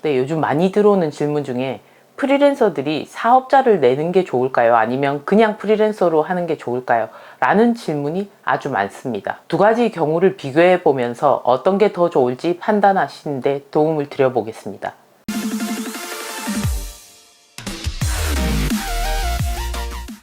네, 요즘 많이 들어오는 질문 중에 프리랜서들이 사업자를 내는 게 좋을까요? 아니면 그냥 프리랜서로 하는 게 좋을까요? 라는 질문이 아주 많습니다. 두 가지 경우를 비교해 보면서 어떤 게 더 좋을지 판단하시는 데 도움을 드려 보겠습니다.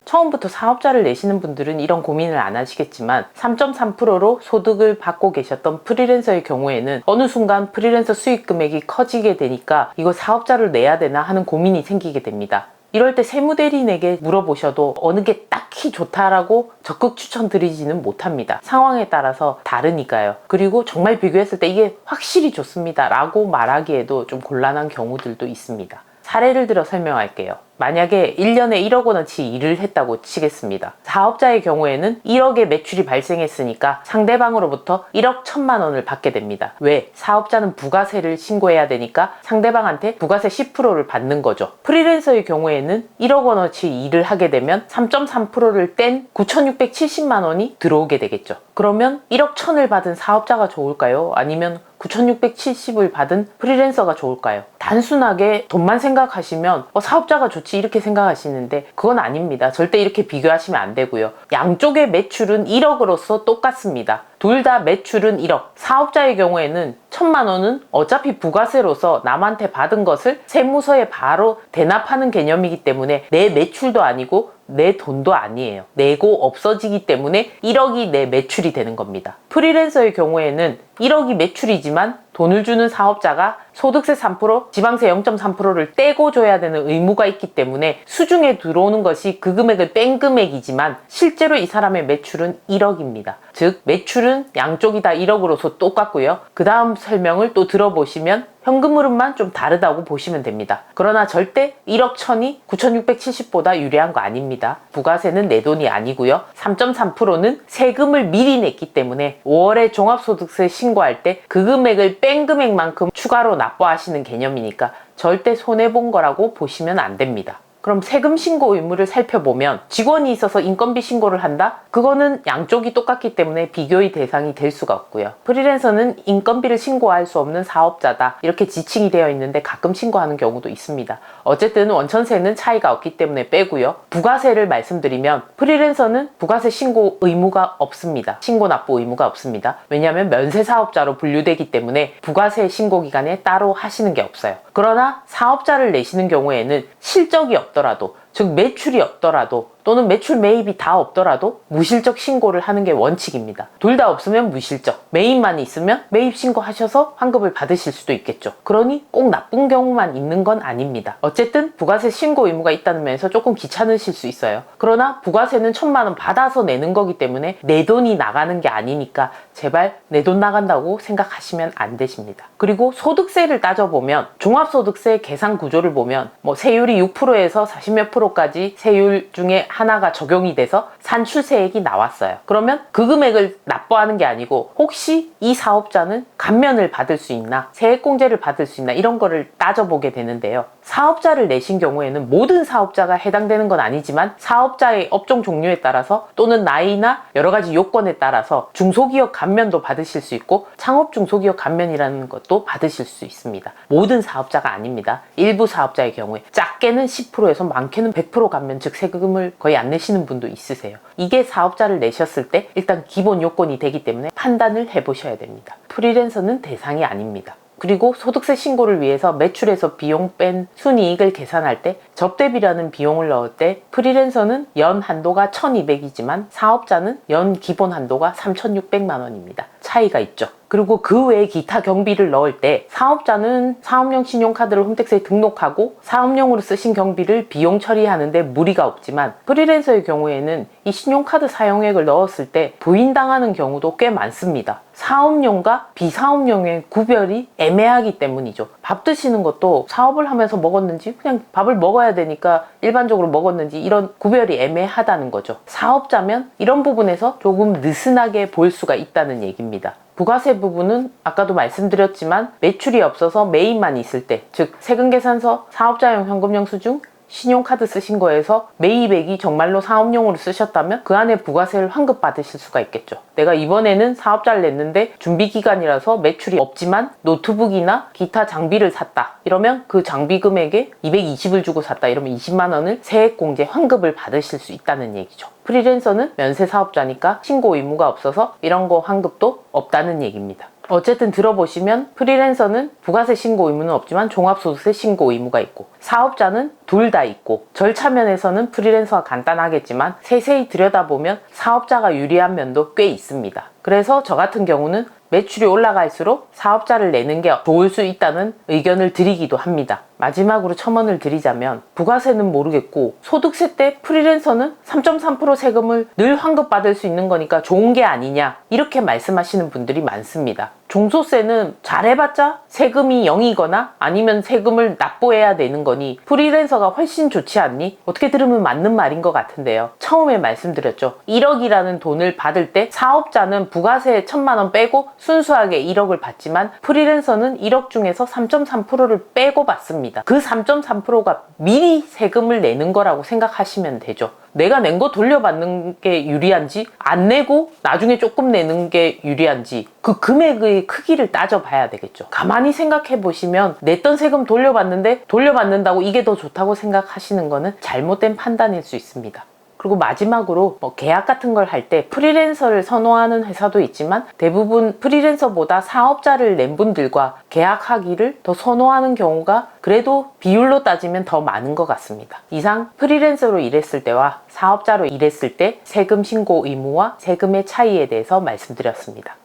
처음부터 사업자를 내시는 분들은 이런 고민을 안 하시겠지만 3.3%로 소득을 받고 계셨던 프리랜서의 경우에는 어느 순간 프리랜서 수익 금액이 커지게 되니까 이거 사업자를 내야 되나 하는 고민이 생기게 됩니다. 이럴 때 세무대리인에게 물어보셔도 어느 게 딱히 좋다라고 적극 추천드리지는 못합니다. 상황에 따라서 다르니까요. 그리고 정말 비교했을 때 이게 확실히 좋습니다 라고 말하기에도 좀 곤란한 경우들도 있습니다. 사례를 들어 설명할게요. 만약에 1년에 1억 원어치 일을 했다고 치겠습니다. 사업자의 경우에는 1억의 매출이 발생했으니까 상대방으로부터 1억 1천만 원을 받게 됩니다. 왜? 사업자는 부가세를 신고해야 되니까 상대방한테 부가세 10%를 받는 거죠. 프리랜서의 경우에는 1억 원어치 일을 하게 되면 3.3%를 뗀 9,670만 원이 들어오게 되겠죠. 그러면 1억 1천을 받은 사업자가 좋을까요? 아니면 9,670을 받은 프리랜서가 좋을까요? 단순하게 돈만 생각하시면 사업자가 좋지 이렇게 생각하시는데 그건 아닙니다. 절대 이렇게 비교하시면 안 되고요. 양쪽의 매출은 1억으로서 똑같습니다. 둘 다 매출은 1억. 사업자의 경우에는 1천만 원은 어차피 부가세로서 남한테 받은 것을 세무서에 바로 대납하는 개념이기 때문에 내 매출도 아니고 내 돈도 아니에요. 내고 없어지기 때문에 1억이 내 매출이 되는 겁니다. 프리랜서의 경우에는 1억이 매출이지만 돈을 주는 사업자가 소득세 3%, 지방세 0.3%를 떼고 줘야 되는 의무가 있기 때문에 수중에 들어오는 것이 그 금액을 뺀 금액이지만 실제로 이 사람의 매출은 1억입니다. 즉 매출은 양쪽이 다 1억으로서 똑같고요. 그 다음 설명을 또 들어보시면 현금 흐름만 좀 다르다고 보시면 됩니다. 그러나 절대 1억 1천이 9,670보다 유리한 거 아닙니다. 부가세는 내 돈이 아니고요. 3.3%는 세금을 미리 냈기 때문에 5월에 종합소득세 신고할 때 그 금액을 뺀 금액만큼 추가로 납부하시는 개념이니까 절대 손해본 거라고 보시면 안 됩니다. 그럼 세금 신고 의무를 살펴보면 직원이 있어서 인건비 신고를 한다? 그거는 양쪽이 똑같기 때문에 비교의 대상이 될 수가 없고요. 프리랜서는 인건비를 신고할 수 없는 사업자다 이렇게 지칭이 되어 있는데 가끔 신고하는 경우도 있습니다. 어쨌든 원천세는 차이가 없기 때문에 빼고요. 부가세를 말씀드리면 프리랜서는 부가세 신고 의무가 없습니다. 신고 납부 의무가 없습니다. 왜냐하면 면세사업자로 분류되기 때문에 부가세 신고 기간에 따로 하시는 게 없어요. 그러나 사업자를 내시는 경우에는 실적이 없더라도 즉 매출이 없더라도 또는 매출 매입이 다 없더라도 무실적 신고를 하는 게 원칙입니다. 둘 다 없으면 무실적, 매입만 있으면 매입 신고하셔서 환급을 받으실 수도 있겠죠. 그러니 꼭 나쁜 경우만 있는 건 아닙니다. 어쨌든 부가세 신고 의무가 있다는 면에서 조금 귀찮으실 수 있어요. 그러나 부가세는 1천만 원 받아서 내는 거기 때문에 내 돈이 나가는 게 아니니까 제발 내 돈 나간다고 생각하시면 안 되십니다. 그리고 소득세를 따져보면 종합소득세 계산 구조를 보면 세율이 6%에서 40몇 %까지 세율 중에 하나가 적용이 돼서 산출세액이 나왔어요. 그러면 그 금액을 납부하는 게 아니고 혹시 이 사업자는 감면을 받을 수 있나 세액공제를 받을 수 있나 이런 거를 따져보게 되는데요. 사업자를 내신 경우에는 모든 사업자가 해당되는 건 아니지만 사업자의 업종 종류에 따라서 또는 나이나 여러 가지 요건에 따라서 중소기업 감면도 받으실 수 있고 창업 중소기업 감면이라는 것도 받으실 수 있습니다. 모든 사업자가 아닙니다. 일부 사업자의 경우에 작게는 10%에서 많게는 100% 감면 즉 세금을 거의 안 내시는 분도 있으세요. 이게 사업자를 내셨을 때 일단 기본 요건이 되기 때문에 판단을 해보셔야 됩니다. 프리랜서는 대상이 아닙니다. 그리고 소득세 신고를 위해서 매출에서 비용 뺀 순이익을 계산할 때 접대비라는 비용을 넣을 때 프리랜서는 연 한도가 1,200이지만 사업자는 연 기본 한도가 3,600만 원입니다. 차이가 있죠. 그리고 그 외에 기타 경비를 넣을 때 사업자는 사업용 신용카드를 홈택스에 등록하고 사업용으로 쓰신 경비를 비용 처리하는데 무리가 없지만 프리랜서의 경우에는 이 신용카드 사용액을 넣었을 때 부인당하는 경우도 꽤 많습니다. 사업용과 비사업용의 구별이 애매하기 때문이죠. 밥 드시는 것도 사업을 하면서 먹었는지 그냥 밥을 먹어야 되니까 일반적으로 먹었는지 이런 구별이 애매하다는 거죠. 사업자면 이런 부분에서 조금 느슨하게 볼 수가 있다는 얘기입니다. 부가세 부분은 아까도 말씀드렸지만 매출이 없어서 매입만 있을 때, 즉 세금계산서, 사업자용 현금영수증, 신용카드 쓰신 거에서 매입액이 정말로 사업용으로 쓰셨다면 그 안에 부가세를 환급받으실 수가 있겠죠. 내가 이번에는 사업자를 냈는데 준비기간이라서 매출이 없지만 노트북이나 기타 장비를 샀다. 이러면 그 장비 금액에 220을 주고 샀다. 이러면 20만 원을 세액공제 환급을 받으실 수 있다는 얘기죠. 프리랜서는 면세 사업자니까 신고 의무가 없어서 이런 거 환급도 없다는 얘기입니다. 어쨌든 들어보시면 프리랜서는 부가세 신고 의무는 없지만 종합소득세 신고 의무가 있고, 사업자는 둘 다 있고, 절차 면에서는 프리랜서가 간단하겠지만 세세히 들여다보면 사업자가 유리한 면도 꽤 있습니다. 그래서 저 같은 경우는 매출이 올라갈수록 사업자를 내는 게 좋을 수 있다는 의견을 드리기도 합니다. 마지막으로 첨언을 드리자면, 부가세는 모르겠고 소득세 때 프리랜서는 3.3% 세금을 늘 환급받을 수 있는 거니까 좋은 게 아니냐, 이렇게 말씀하시는 분들이 많습니다. 종소세는 잘해봤자 세금이 0이거나 아니면 세금을 납부해야 되는 거니 프리랜서가 훨씬 좋지 않니? 어떻게 들으면 맞는 말인 것 같은데요. 처음에 말씀드렸죠. 1억이라는 돈을 받을 때 사업자는 부가세 1,000만 원 빼고 순수하게 1억을 받지만 프리랜서는 1억 중에서 3.3%를 빼고 받습니다. 그 3.3%가 미리 세금을 내는 거라고 생각하시면 되죠. 내가 낸 거 돌려받는 게 유리한지, 안 내고 나중에 조금 내는 게 유리한지, 그 금액의 크기를 따져봐야 되겠죠. 가만히 생각해 보시면 냈던 세금 돌려받는다고 이게 더 좋다고 생각하시는 거는 잘못된 판단일 수 있습니다. 그리고 마지막으로 계약 같은 걸 할 때 프리랜서를 선호하는 회사도 있지만 대부분 프리랜서보다 사업자를 낸 분들과 계약하기를 더 선호하는 경우가 그래도 비율로 따지면 더 많은 것 같습니다. 이상 프리랜서로 일했을 때와 사업자로 일했을 때 세금 신고 의무와 세금의 차이에 대해서 말씀드렸습니다.